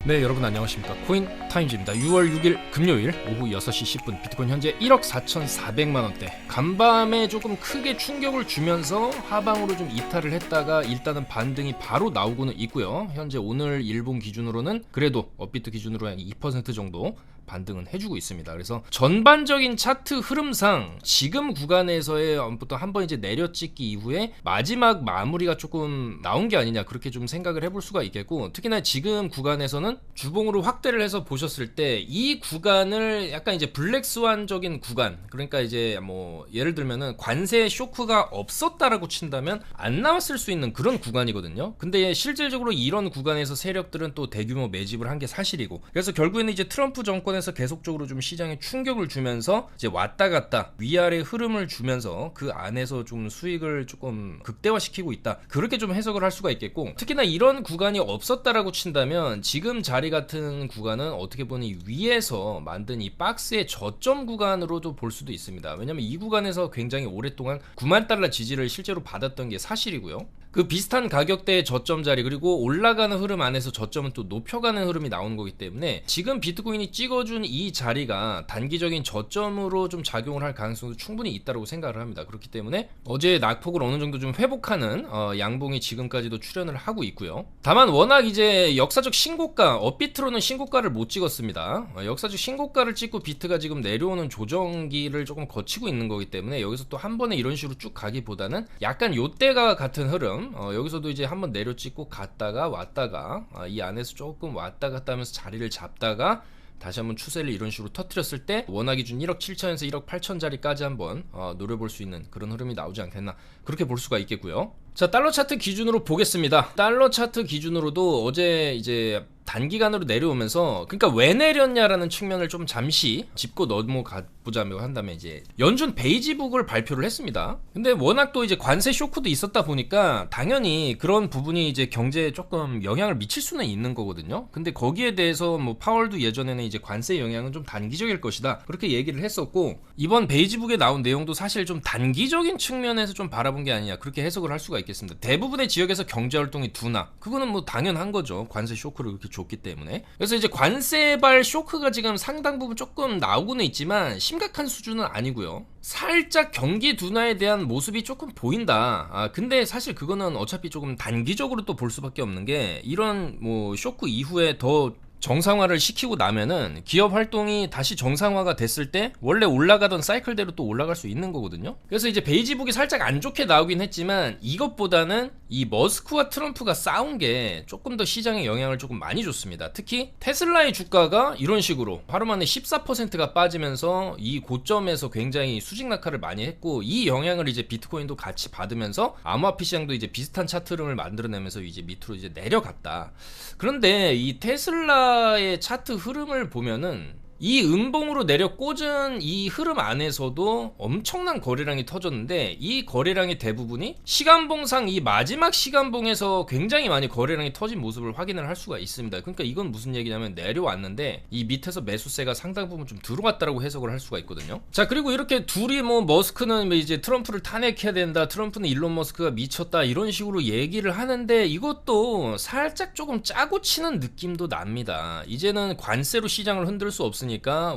네, 여러분 안녕하십니까. 코인 타임즈입니다. 6월 6일 금요일 오후 6시 10분 비트코인 현재 1억 4,400만원대. 간밤에 조금 크게 충격을 주면서 하방으로 좀 이탈을 했다가 일단은 반등이 바로 나오고는 있고요. 현재 오늘 일본 기준으로는 그래도 업비트 기준으로 한 2% 정도 반등은 해주고 있습니다. 그래서 전반적인 차트 흐름상 지금 구간에서의 보통 한번 이제 내려찍기 이후에 마지막 마무리가 조금 나온 게 아니냐, 그렇게 좀 생각을 해볼 수가 있겠고, 특히나 지금 구간에서는 주봉으로 확대를 해서 보셨을 때 이 구간을 약간 이제 블랙스완적인 구간, 그러니까 이제 뭐 예를 들면은 관세 쇼크가 없었다라고 친다면 안 나왔을 수 있는 그런 구간이거든요. 근데 실질적으로 이런 구간에서 세력들은 또 대규모 매집을 한 게 사실이고, 그래서 결국에는 이제 트럼프 정권에서 계속적으로 좀 시장에 충격을 주면서 이제 왔다 갔다 위아래 흐름을 주면서 그 안에서 좀 수익을 조금 극대화시키고 있다, 그렇게 좀 해석을 할 수가 있겠고, 특히나 이런 구간이 없었다라고 친다면 지금 자리 같은 구간은 어떻게 보니 위에서 만든 이 박스의 저점 구간으로도 볼 수도 있습니다. 왜냐면 이 구간에서 굉장히 오랫동안 9만 달러 지지를 실제로 받았던 게 사실이고요. 그 비슷한 가격대의 저점 자리, 그리고 올라가는 흐름 안에서 저점은 또 높여가는 흐름이 나오는 거기 때문에 지금 비트코인이 찍어준 이 자리가 단기적인 저점으로 좀 작용을 할 가능성도 충분히 있다고 생각을 합니다. 그렇기 때문에 어제 낙폭을 어느 정도 좀 회복하는 양봉이 지금까지도 출현을 하고 있고요. 다만 워낙 이제 역사적 신고가, 업비트로는 신고가를 못 찍었습니다. 역사적 신고가를 찍고 비트가 지금 내려오는 조정기를 조금 거치고 있는 거기 때문에 여기서 또 한 번에 이런 식으로 쭉 가기보다는 약간 요때가 같은 흐름, 여기서도 이제 한번 내려찍고 갔다가 왔다가 이 안에서 조금 왔다 갔다 하면서 자리를 잡다가 다시 한번 추세를 이런 식으로 터뜨렸을 때 원화 기준 1억 7천에서 1억 8천 자리까지 한번 노려볼 수 있는 그런 흐름이 나오지 않겠나, 그렇게 볼 수가 있겠고요. 자, 달러 차트 기준으로 보겠습니다. 달러 차트 기준으로도 어제 이제 단기간으로 내려오면서, 그러니까 왜 내렸냐라는 측면을 좀 잠시 짚고 넘어가 보자고 한다면, 이제 연준 베이지북을 발표를 했습니다. 근데 워낙 또 이제 관세 쇼크도 있었다 보니까 당연히 그런 부분이 이제 경제에 조금 영향을 미칠 수는 있는 거거든요. 근데 거기에 대해서 뭐 파월도 예전에는 이제 관세 영향은 좀 단기적일 것이다, 그렇게 얘기를 했었고, 이번 베이지북에 나온 내용도 사실 좀 단기적인 측면에서 좀 바라본 게 아니냐, 그렇게 해석을 할 수가 있겠습니다. 대부분의 지역에서 경제 활동이 둔화, 그거는 뭐 당연한 거죠. 관세 쇼크를 그렇게 줬기 때문에. 그래서 이제 관세발 쇼크가 지금 상당 부분 조금 나오고는 있지만 심각한 수준은 아니고요. 살짝 경기 둔화에 대한 모습이 조금 보인다. 근데 사실 그거는 어차피 조금 단기적으로 또 볼 수밖에 없는 게, 이런 뭐 쇼크 이후에 더 정상화를 시키고 나면은 기업 활동이 다시 정상화가 됐을 때 원래 올라가던 사이클대로 또 올라갈 수 있는 거거든요. 그래서 이제 베이지북이 살짝 안 좋게 나오긴 했지만 이것보다는 이 머스크와 트럼프가 싸운 게 조금 더 시장에 영향을 조금 많이 줬습니다. 특히 테슬라의 주가가 이런 식으로 하루 만에 14%가 빠지면서 이 고점에서 굉장히 수직 낙하를 많이 했고, 이 영향을 이제 비트코인도 같이 받으면서 암호화폐 시장도 이제 비슷한 차트 흐름을 만들어내면서 이제 밑으로 이제 내려갔다. 그런데 이 테슬라의 차트 흐름을 보면은 이 음봉으로 내려 꽂은 이 흐름 안에서도 엄청난 거래량이 터졌는데, 이 거래량의 대부분이 시간봉상 이 마지막 시간봉에서 굉장히 많이 거래량이 터진 모습을 확인을 할 수가 있습니다. 그러니까 이건 무슨 얘기냐면, 내려왔는데 이 밑에서 매수세가 상당 부분 좀 들어왔다라고 해석을 할 수가 있거든요. 자, 그리고 이렇게 둘이 뭐 머스크는 이제 트럼프를 탄핵해야 된다, 트럼프는 일론 머스크가 미쳤다, 이런 식으로 얘기를 하는데, 이것도 살짝 조금 짜고 치는 느낌도 납니다. 이제는 관세로 시장을 흔들 수 없으니까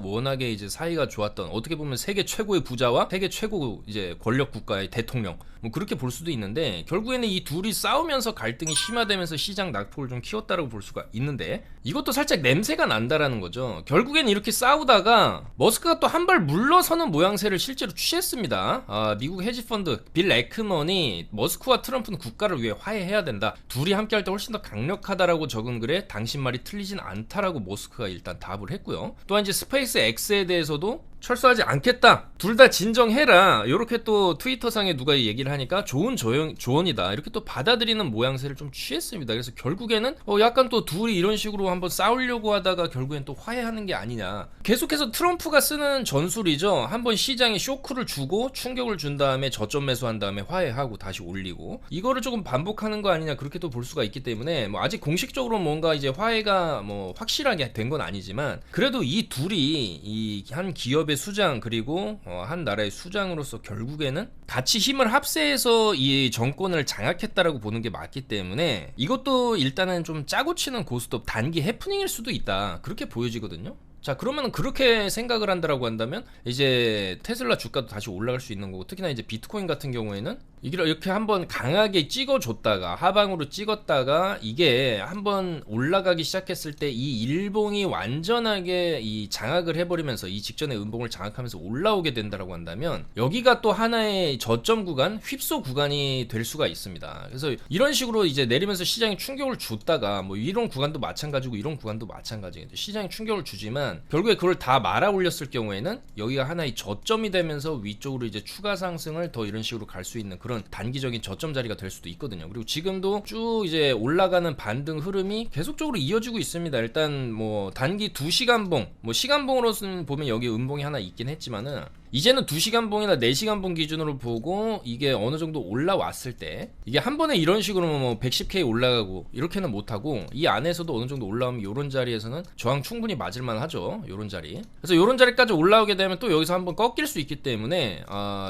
워낙에 이제 사이가 좋았던, 어떻게 보면 세계 최고의 부자와 세계 최고 이제 권력 국가의 대통령, 뭐 그렇게 볼 수도 있는데, 결국에는 이 둘이 싸우면서 갈등이 심화되면서 시장 낙폭을 좀 키웠다라고 볼 수가 있는데, 이것도 살짝 냄새가 난다라는 거죠. 결국엔 이렇게 싸우다가 머스크가 또 한 발 물러서는 모양새를 실제로 취했습니다. 미국 헤지펀드 빌 에크먼이 머스크와 트럼프는 국가를 위해 화해해야 된다, 둘이 함께할 때 훨씬 더 강력하다라고 적은 글에 당신 말이 틀리진 않다라고 머스크가 일단 답을 했고요. 또한 이제 스페이스 X에 대해서도 철수하지 않겠다, 둘 다 진정해라, 이렇게 또 트위터상에 누가 얘기를 하니까 좋은 조언이다, 이렇게 또 받아들이는 모양새를 좀 취했습니다. 그래서 결국에는 약간 또 둘이 이런 식으로 한번 싸우려고 하다가 결국엔 또 화해하는 게 아니냐, 계속해서 트럼프가 쓰는 전술이죠. 한번 시장에 쇼크를 주고 충격을 준 다음에 저점 매수한 다음에 화해하고 다시 올리고, 이거를 조금 반복하는 거 아니냐, 그렇게 또 볼 수가 있기 때문에, 뭐 아직 공식적으로 뭔가 이제 화해가 뭐 확실하게 된 건 아니지만, 그래도 이 둘이 이 한 기업의 기업의 수장 그리고 한 나라의 수장으로서 결국에는 같이 힘을 합세해서 이 정권을 장악했다라고 보는 게 맞기 때문에 이것도 일단은 좀 짜고 치는 고스톱 단기 해프닝일 수도 있다, 그렇게 보여지거든요. 자, 그러면 그렇게 생각을 한다라고 한다면 이제 테슬라 주가도 다시 올라갈 수 있는 거고, 특히나 이제 비트코인 같은 경우에는 이렇게 한번 강하게 찍어줬다가 하방으로 찍었다가 이게 한번 올라가기 시작했을 때 이 일봉이 완전하게 이 장악을 해버리면서 이 직전의 음봉을 장악하면서 올라오게 된다라고 한다면 여기가 또 하나의 저점 구간, 휩소 구간이 될 수가 있습니다. 그래서 이런 식으로 이제 내리면서 시장에 충격을 줬다가 뭐 이런 구간도 마찬가지고 이런 구간도 마찬가지예요. 시장에 충격을 주지만 결국에 그걸 다 말아 올렸을 경우에는 여기가 하나의 저점이 되면서 위쪽으로 이제 추가 상승을 더 이런 식으로 갈 수 있는 그런 단기적인 저점 자리가 될 수도 있거든요. 그리고 지금도 쭉 이제 올라가는 반등 흐름이 계속적으로 이어지고 있습니다. 일단 뭐 단기 2시간봉, 뭐 시간봉으로는 보면 여기 음봉이 하나 있긴 했지만은 이제는 2시간봉이나 4시간봉 기준으로 보고 이게 어느 정도 올라왔을 때 이게 한 번에 이런 식으로 뭐 110K 올라가고 이렇게는 못하고 이 안에서도 어느 정도 올라오면 요런 자리에서는 저항 충분히 맞을만 하죠. 요런 자리. 그래서 요런 자리까지 올라오게 되면 또 여기서 한번 꺾일 수 있기 때문에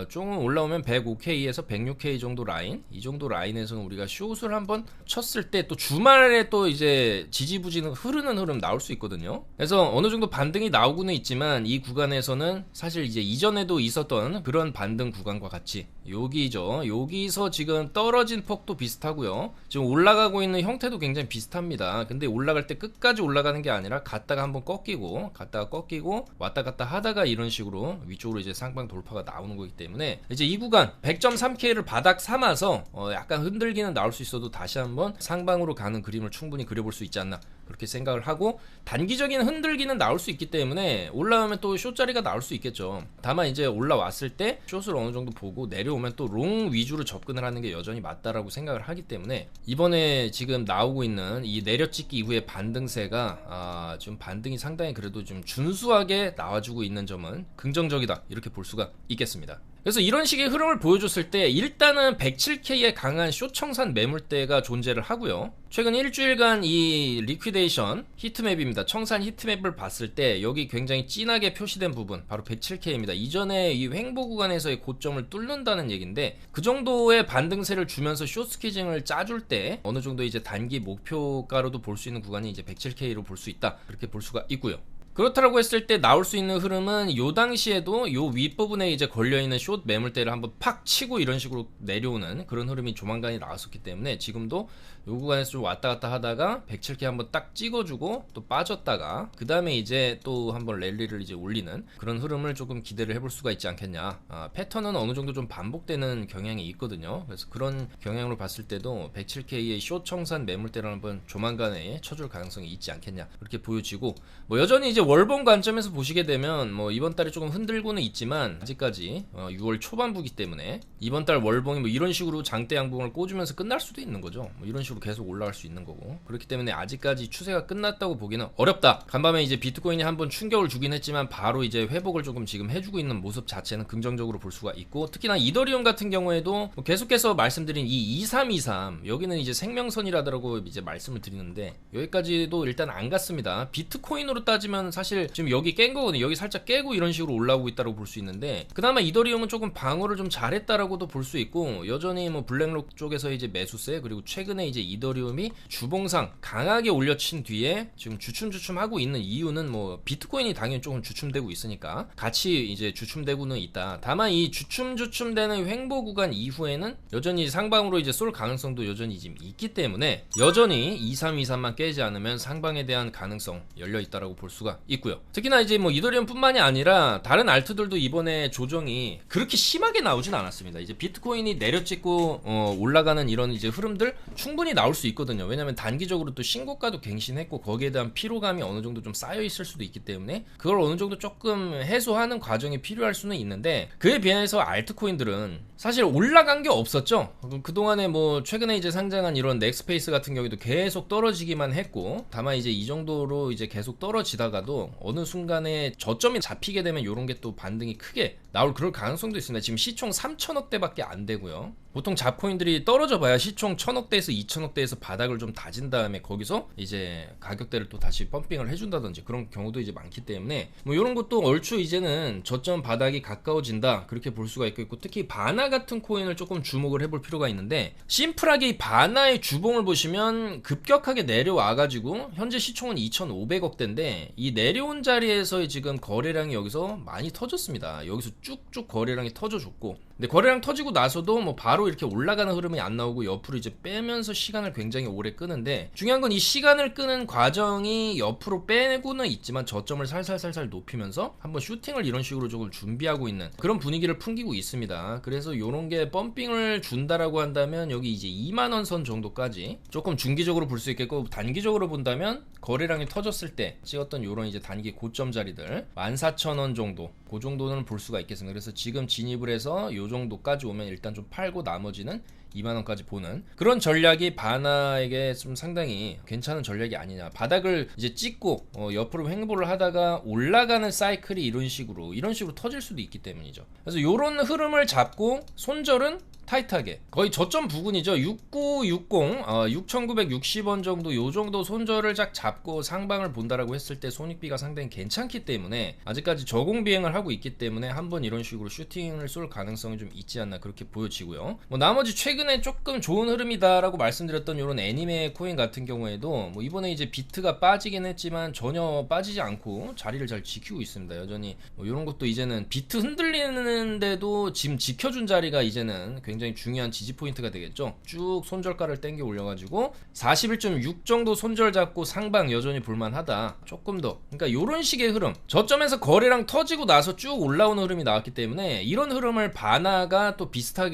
조금 올라오면 105K에서 106K 정도 라인, 이 정도 라인에서는 우리가 숏을 한번 쳤을 때 또 주말에 또 이제 지지부진 흐르는 흐름 나올 수 있거든요. 그래서 어느 정도 반등이 나오고는 있지만 이 구간에서는 사실 이제 이전에도 있었던 그런 반등 구간과 같이 여기죠. 여기서 지금 떨어진 폭도 비슷하고요. 지금 올라가고 있는 형태도 굉장히 비슷합니다. 근데 올라갈 때 끝까지 올라가는 게 아니라 갔다가 한번 꺾이고 갔다가 꺾이고 왔다 갔다 하다가 이런 식으로 위쪽으로 이제 상방 돌파가 나오는 거기 때문에 이제 이 구간 100.3K를 바닥 삼아서 약간 흔들기는 나올 수 있어도 다시 한번 상방으로 가는 그림을 충분히 그려볼 수 있지 않나, 그렇게 생각을 하고, 단기적인 흔들기는 나올 수 있기 때문에 올라오면 또 숏 자리가 나올 수 있겠죠. 다만 이제 올라왔을 때 숏을 어느 정도 보고 내려오면 또 롱 위주로 접근을 하는 게 여전히 맞다라고 생각을 하기 때문에 이번에 지금 나오고 있는 이 내려찍기 이후의 반등세가 좀 반등이 상당히 그래도 좀 준수하게 나와주고 있는 점은 긍정적이다, 이렇게 볼 수가 있겠습니다. 그래서 이런 식의 흐름을 보여줬을 때 일단은 107K의 강한 숏청산 매물대가 존재를 하고요. 최근 일주일간 이 리퀴데이션 히트맵입니다. 청산 히트맵을 봤을 때 여기 굉장히 진하게 표시된 부분 바로 107K입니다. 이전에 이 횡보 구간에서의 고점을 뚫는다는 얘기인데 그 정도의 반등세를 주면서 숏 스퀴징을 짜줄 때 어느 정도 이제 단기 목표가로도 볼 수 있는 구간이 이제 107K로 볼 수 있다, 그렇게 볼 수가 있고요. 그렇다라고 했을 때 나올 수 있는 흐름은 요 당시에도 요 윗부분에 이제 걸려있는 숏 매물대를 한번 팍 치고 이런 식으로 내려오는 그런 흐름이 조만간에 나왔었기 때문에 지금도 요 구간에서 좀 왔다 갔다 하다가 107K 한번 딱 찍어주고 또 빠졌다가 그 다음에 이제 또 한번 랠리를 이제 올리는 그런 흐름을 조금 기대를 해볼 수가 있지 않겠냐. 패턴은 어느 정도 좀 반복되는 경향이 있거든요. 그래서 그런 경향으로 봤을 때도 107K의 숏 청산 매물대를 한번 조만간에 쳐줄 가능성이 있지 않겠냐, 그렇게 보여지고, 뭐 여전히 이제 월봉 관점에서 보시게 되면 뭐 이번 달에 조금 흔들고는 있지만 아직까지 6월 초반부기 때문에 이번 달 월봉이 뭐 이런 식으로 장대 양봉을 꽂으면서 끝날 수도 있는 거죠. 뭐 이런 식으로 계속 올라갈 수 있는 거고, 그렇기 때문에 아직까지 추세가 끝났다고 보기는 어렵다. 간밤에 이제 비트코인이 한번 충격을 주긴 했지만 바로 이제 회복을 조금 지금 해주고 있는 모습 자체는 긍정적으로 볼 수가 있고, 특히나 이더리움 같은 경우에도 뭐 계속해서 말씀드린 이 2323 여기는 이제 생명선이라고 이제 말씀을 드리는데 여기까지도 일단 안 갔습니다. 비트코인으로 따지면 사실 지금 여기 깬 거거든요. 여기 살짝 깨고 이런 식으로 올라오고 있다고 볼 수 있는데 그나마 이더리움은 조금 방어를 좀 잘했다라고도 볼 수 있고, 여전히 뭐 블랙록 쪽에서 이제 매수세, 그리고 최근에 이제 이더리움이 주봉상 강하게 올려친 뒤에 지금 주춤주춤하고 있는 이유는 뭐 비트코인이 당연히 조금 주춤되고 있으니까 같이 이제 주춤되고는 있다. 다만 이 주춤되는 횡보 구간 이후에는 여전히 상방으로 이제 쏠 가능성도 여전히 지금 있기 때문에 여전히 2323만 깨지 않으면 상방에 대한 가능성 열려 있다라고 볼 수가 있고요. 특히나 이제 뭐 이더리움 뿐만이 아니라 다른 알트들도 이번에 조정이 그렇게 심하게 나오진 않았습니다. 이제 비트코인이 내려찍고 올라가는 이런 이제 흐름들 충분히 나올 수 있거든요. 왜냐면 단기적으로 또 신고가도 갱신했고 거기에 대한 피로감이 어느 정도 좀 쌓여 있을 수도 있기 때문에 그걸 어느 정도 조금 해소하는 과정이 필요할 수는 있는데, 그에 비해서 알트코인들은 사실 올라간 게 없었죠. 그동안에 뭐 최근에 이제 상장한 이런 넥스페이스 같은 경우에도 계속 떨어지기만 했고, 다만 이제 이 정도로 이제 계속 떨어지다가도 어느 순간에 저점이 잡히게 되면 이런 게 또 반등이 크게 나올 그럴 가능성도 있습니다. 지금 시총 3천억대밖에 안 되고요. 보통 잡코인들이 떨어져 봐야 시총 1000억대에서 2000억대에서 바닥을 좀 다진 다음에 거기서 이제 가격대를 또 다시 펌핑을 해준다든지 그런 경우도 이제 많기 때문에 뭐 이런 것도 얼추 이제는 저점 바닥이 가까워진다 그렇게 볼 수가 있고, 특히 바나 같은 코인을 조금 주목을 해볼 필요가 있는데, 심플하게 이 바나의 주봉을 보시면 급격하게 내려와가지고 현재 시총은 2500억대인데 이 내려온 자리에서 지금 거래량이 여기서 많이 터졌습니다. 여기서 쭉쭉 거래량이 터져줬고, 근데 거래량 터지고 나서도 뭐 바로 이렇게 올라가는 흐름이 안 나오고 옆으로 이제 빼면서 시간을 굉장히 오래 끄는데, 중요한 건 이 시간을 끄는 과정이 옆으로 빼고는 있지만 저점을 살살살살 높이면서 한번 슈팅을 이런 식으로 조금 준비하고 있는 그런 분위기를 풍기고 있습니다. 그래서 요런 게 펌핑을 준다라고 한다면 여기 이제 2만원 선 정도까지 조금 중기적으로 볼 수 있겠고, 단기적으로 본다면 거래량이 터졌을 때 찍었던 요런 이제 단기 고점 자리들 14,000원 정도, 그 정도는 볼 수가 있겠습니다. 그래서 지금 진입을 해서 요 정도까지 오면 일단 좀 팔고 나머지는 2만원까지 보는 그런 전략이 바나에게 좀 상당히 괜찮은 전략이 아니냐. 바닥을 이제 찍고 옆으로 횡보를 하다가 올라가는 사이클이 이런 식으로 터질 수도 있기 때문이죠. 그래서 요런 흐름을 잡고 손절은 타이트하게 거의 저점 부근이죠. 6960 6,960원 정도, 요 정도 손절을 쫙 잡고 상방을 본다라고 했을 때 손익비가 상당히 괜찮기 때문에 아직까지 저공 비행을 하고 있기 때문에 한번 이런 식으로 슈팅을 쏠 가능성이 좀 있지 않나 그렇게 보여지고요. 뭐 나머지 최근에 조금 좋은 흐름이다라고 말씀드렸던 이런 애니메 코인 같은 경우에도 뭐 이번에 이제 비트가 빠지긴 했지만 전혀 빠지지 않고 자리를 잘 지키고 있습니다. 여전히 뭐 이런 것도 이제는 비트 흔들리는데도 지금 지켜준 자리가 이제는 굉장히 중요한 지지 포인트가 되겠죠. 쭉 손절가를 땡겨 올려가지고 41.6 정도 손절 잡고 상방 여전히 볼만하다. 조금 더, 그러니까 이런 식의 흐름, 저점에서 거래량 터지고 나서 쭉 올라오는 흐름이 나왔기 때문에 이런 흐름을 바나가 또 비슷한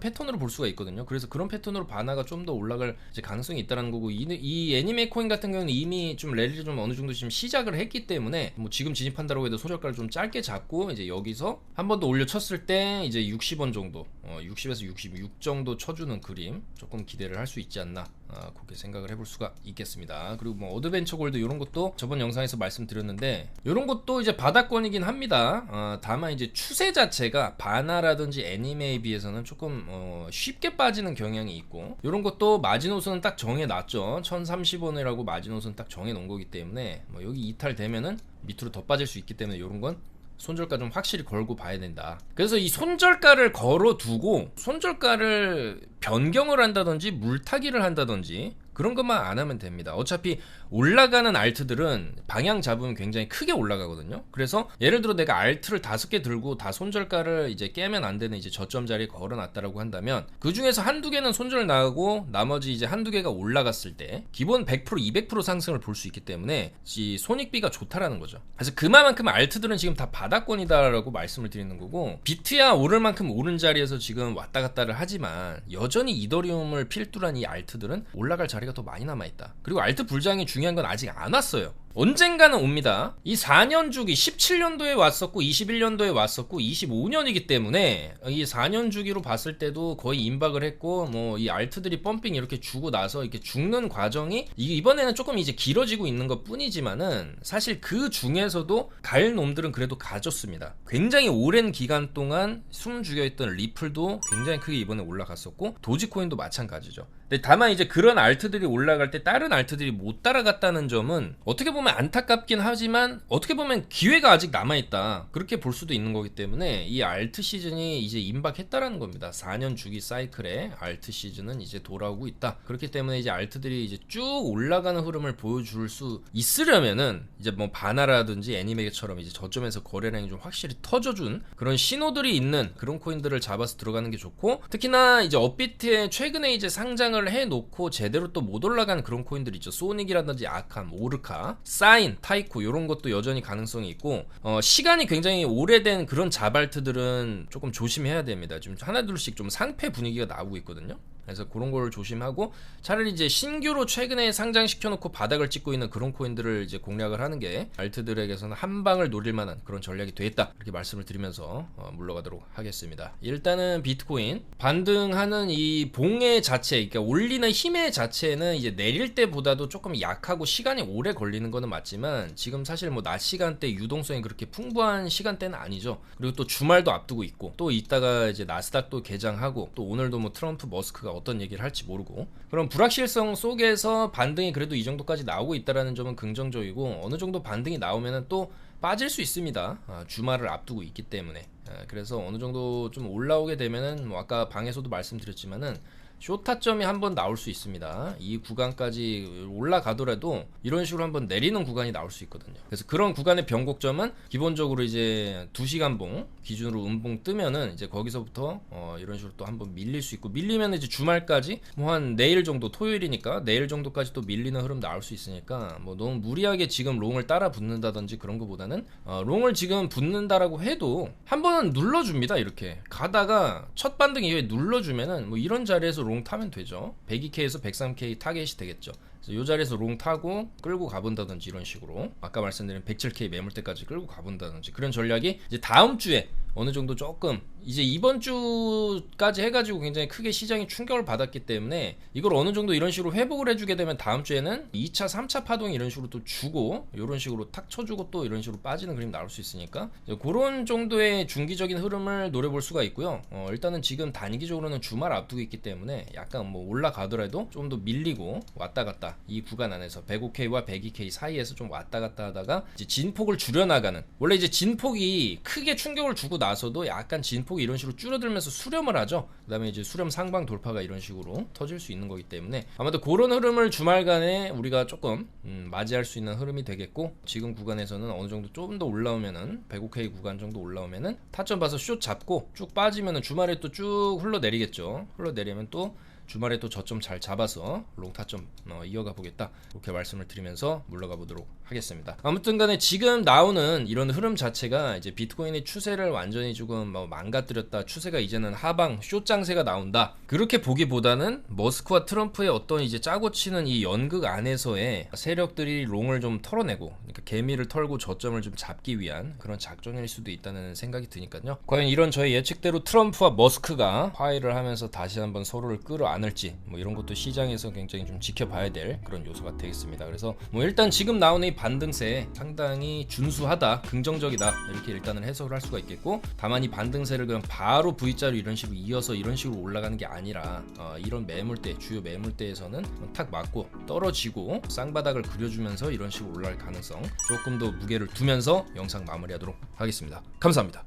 패턴으로 볼 수가 있거든요. 그래서 그런 패턴으로 바나가 좀 더 올라갈 이제 가능성이 있다는 거고, 이 애니메 코인 같은 경우는 이미 좀 랠리를 좀 어느 정도 지금 시작을 했기 때문에 뭐 지금 진입한다고 해도 손절가를 좀 짧게 잡고 이제 여기서 한 번 더 올려쳤을 때 이제 60원 정도, 60에서 66 정도 쳐주는 그림 조금 기대를 할 수 있지 않나 그렇게 생각을 해볼 수가 있겠습니다. 그리고 뭐 어드벤처 골드 이런 것도 저번 영상에서 말씀드렸는데 이런 것도 이제 바닥권이긴 합니다. 다만 이제 추세 자체가 바나라든지 애니메에 비해서는 조금 쉽게 빠지는 경향이 있고, 이런 것도 마지노선은 딱 정해놨죠. 1030원이라고 마지노선 딱 정해놓은 거기 때문에 뭐 여기 이탈되면은 밑으로 더 빠질 수 있기 때문에 이런 건 손절가 좀 확실히 걸고 봐야 된다. 그래서 이 손절가를 걸어두고 손절가를 변경을 한다든지 물타기를 한다든지 그런 것만 안 하면 됩니다. 어차피 올라가는 알트들은 방향 잡으면 굉장히 크게 올라가거든요. 그래서 예를 들어 내가 알트를 5개 들고 다 손절가를 이제 깨면 안 되는 이제 저점 자리에 걸어놨다라고 한다면 그 중에서 한두 개는 손절 나가고 나머지 이제 한두 개가 올라갔을 때 기본 100% 200% 상승을 볼 수 있기 때문에 이 손익비가 좋다라는 거죠. 그래서 그만큼 알트들은 지금 다 바닥권이다라고 말씀을 드리는 거고, 비트야 오를 만큼 오른 자리에서 지금 왔다 갔다를 하지만 여전히 이더리움을 필두란 이 알트들은 올라갈 자리가 더 많이 남아있다. 그리고 알트 불장이 중요한 건 아직 안 왔어요. 언젠가는 옵니다. 이 4년 주기 17년도에 왔었고 21년도에 왔었고 25년이기 때문에 이 4년 주기로 봤을 때도 거의 임박을 했고, 뭐 이 알트들이 펌핑 이렇게 주고 나서 이렇게 죽는 과정이 이번에는 조금 이제 길어지고 있는 것 뿐이지만은 사실 그 중에서도 갈 놈들은 그래도 가졌습니다. 굉장히 오랜 기간 동안 숨 죽여있던 리플도 굉장히 크게 이번에 올라갔었고 도지코인도 마찬가지죠. 근데 다만 이제 그런 알트들이 올라갈 때 다른 알트들이 못 따라갔다는 점은 어떻게 보면 안타깝긴 하지만 어떻게 보면 기회가 아직 남아있다 그렇게 볼 수도 있는 거기 때문에 이 알트 시즌이 이제 임박했다라는 겁니다. 4년 주기 사이클에 알트 시즌은 이제 돌아오고 있다. 그렇기 때문에 이제 알트들이 이제 쭉 올라가는 흐름을 보여줄 수 있으려면은 이제 뭐 바나라든지 애니메이처럼 이제 저점에서 거래량이 좀 확실히 터져준 그런 신호들이 있는 그런 코인들을 잡아서 들어가는 게 좋고, 특히나 이제 업비트에 최근에 이제 상장을 해놓고 제대로 또 못 올라간 그런 코인들 있죠. 소닉이라든지 아캄, 오르카, 사인, 타이코 이런 것도 여전히 가능성이 있고, 시간이 굉장히 오래된 그런 자발트들은 조금 조심해야 됩니다. 지금 하나둘씩 좀 상패 분위기가 나오고 있거든요. 그래서 그런 걸 조심하고 차라리 이제 신규로 최근에 상장시켜 놓고 바닥을 찍고 있는 그런 코인들을 이제 공략을 하는 게 알트들에게서는 한 방을 노릴 만한 그런 전략이 되겠다, 이렇게 말씀을 드리면서 물러가도록 하겠습니다. 일단은 비트코인 반등하는 이 봉의 자체, 그러니까 올리는 힘의 자체는 이제 내릴 때보다도 조금 약하고 시간이 오래 걸리는 거는 맞지만, 지금 사실 뭐 낮 시간대 유동성이 그렇게 풍부한 시간대는 아니죠. 그리고 또 주말도 앞두고 있고, 또 이따가 이제 나스닥도 개장하고, 또 오늘도 뭐 트럼프 머스크가 어떤 얘기를 할지 모르고, 그런 불확실성 속에서 반등이 그래도 이 정도까지 나오고 있다라는 점은 긍정적이고, 어느 정도 반등이 나오면은 또 빠질 수 있습니다. 주말을 앞두고 있기 때문에. 그래서 어느 정도 좀 올라오게 되면은 뭐 아까 방에서도 말씀드렸지만은 쇼타점이 한번 나올 수 있습니다. 이 구간까지 올라가더라도 이런 식으로 한번 내리는 구간이 나올 수 있거든요. 그래서 그런 구간의 변곡점은 기본적으로 이제 2시간봉 기준으로 음봉 뜨면은 이제 거기서부터 이런 식으로 또 한번 밀릴 수 있고, 밀리면 이제 주말까지 뭐 한 내일 정도, 토요일이니까 내일 정도까지 또 밀리는 흐름 나올 수 있으니까, 뭐 너무 무리하게 지금 롱을 따라 붙는다든지 그런 거보다는 롱을 지금 붙는다라고 해도 한 번은 눌러줍니다. 이렇게 가다가 첫 반등 이후에 눌러주면은 뭐 이런 자리에서 롱 타면 되죠. 102K에서 103K 타겟이 되겠죠. 이 자리에서 롱 타고 끌고 가본다든지, 이런 식으로 아까 말씀드린 107K 매물대까지 끌고 가본다든지, 그런 전략이 이제 다음 주에 어느 정도 조금 이제 이번 주까지 해가지고 굉장히 크게 시장이 충격을 받았기 때문에, 이걸 어느 정도 이런 식으로 회복을 해주게 되면 다음 주에는 2차 3차 파동이 이런 식으로 또 주고, 이런 식으로 탁 쳐주고 또 이런 식으로 빠지는 그림 나올 수 있으니까 그런 정도의 중기적인 흐름을 노려볼 수가 있고요. 일단은 지금 단기적으로는 주말 앞두고 있기 때문에 약간 뭐 올라가더라도 좀 더 밀리고 왔다 갔다 이 구간 안에서 105K와 102K 사이에서 좀 왔다 갔다 하다가 이제 진폭을 줄여나가는, 원래 이제 진폭이 크게 충격을 주고 나서도 약간 진폭이 이런 식으로 줄어들면서 수렴을 하죠. 그 다음에 이제 수렴 상방 돌파가 이런 식으로 터질 수 있는 거기 때문에 아마도 그런 흐름을 주말간에 우리가 조금 맞이할 수 있는 흐름이 되겠고, 지금 구간에서는 어느 정도 좀 더 올라오면은 105K 구간 정도 올라오면은 타점 봐서 숏 잡고 쭉 빠지면은 주말에 또 쭉 흘러내리겠죠. 흘러내리면 또 주말에 또 저점 잘 잡아서 롱 타점 이어가 보겠다, 이렇게 말씀을 드리면서 물러가 보도록 하겠습니다. 아무튼 간에 지금 나오는 이런 흐름 자체가 이제 비트코인의 추세를 완전히 조금 망가뜨렸다, 추세가 이제는 하방 숏 장세가 나온다, 그렇게 보기보다는 머스크와 트럼프의 어떤 이제 짜고 치는 이 연극 안에서의 세력들이 롱을 좀 털어내고, 그러니까 개미를 털고 저점을 좀 잡기 위한 그런 작전일 수도 있다는 생각이 드니까요. 과연 이런 저의 예측대로 트럼프와 머스크가 화해를 하면서 다시 한번 서로를 끌어안을지, 뭐 이런 것도 시장에서 굉장히 좀 지켜봐야 될 그런 요소가 되겠습니다. 그래서 뭐 일단 지금 나오는 이 반등세 상당히 준수하다, 긍정적이다, 이렇게 일단은 해석을 할 수가 있겠고, 다만 이 반등세를 그냥 바로 V자로 이런 식으로 이어서 이런 식으로 올라가는 게 아니라 이런 매물대, 주요 매물대에서는 탁 맞고 떨어지고 쌍바닥을 그려주면서 이런 식으로 올라갈 가능성 조금 더 무게를 두면서 영상 마무리하도록 하겠습니다. 감사합니다.